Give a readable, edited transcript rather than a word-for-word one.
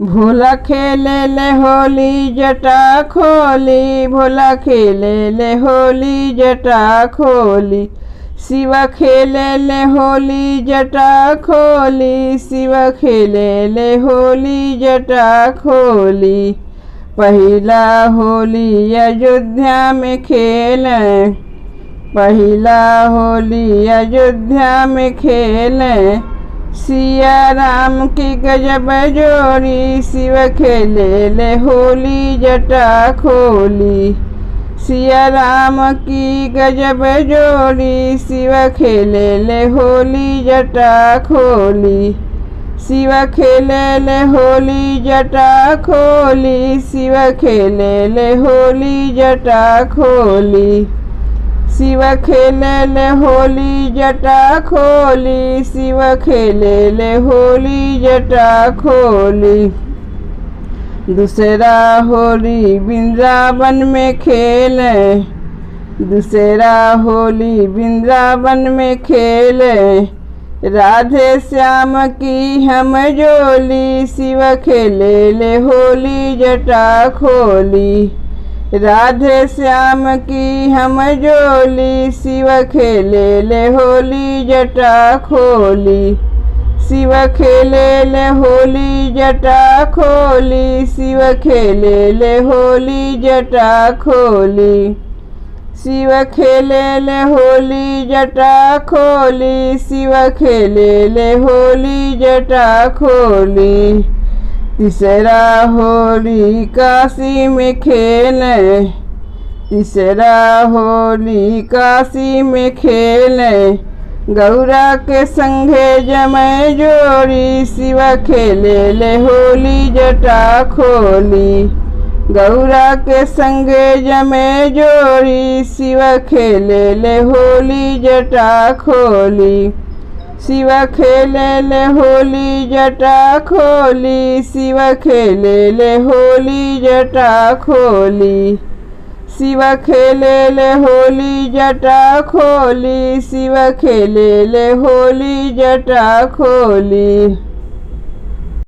भोला खेले ले होली जटा खोली, भोला खेले ले होली जटा खोली। शिव खेले ले होली जटा खोली, शिव खेले ले होली जटा खोली। पहिला होली अयोध्या में खेलें, पहिला होली अयोध्या में खेलें। सिया राम की गजब जोड़ी, शिव खेले ले होली जटा खोली। सिया राम की गजब जोड़ी, शिव खेले ले होली जटा खोली। शिव खेले ले होली जटा खोली, शिव खेले ले होली जटा खोली। शिव खेले ले होली जटा खोली, शिव खेले ले होली जटा खोली। दूसरा होली वृंदावन में खेले, दूसरा होली वृंदावन में खेले। राधे श्याम की हम जोली, शिव खेले ले होली जटा खोली। राधे श्याम की हम जोली, शिव खेले ले होली जटा खोली। शिव खेले ले होली जटा खोली, शिव खेले ले होली जटा खोली। शिव खेले ले होली जटा खोली, शिव खेले ले होली जटा खोली। तीसरा होली काशी में खेलें, तीसरा होली काशी में खेलें। गौरा के संगे जमै जोड़ी, शिव खेले ले होली जटा खोली। गौरा के संगे जमै जोड़ी, शिव खेले ले होली जटा खोली। शिव खेले ले होली जटा खोली, शिव खेले ले होली जटा खोली। शिव खेले ले होली जटा खोली, शिव खेले ले होली जटा खोली।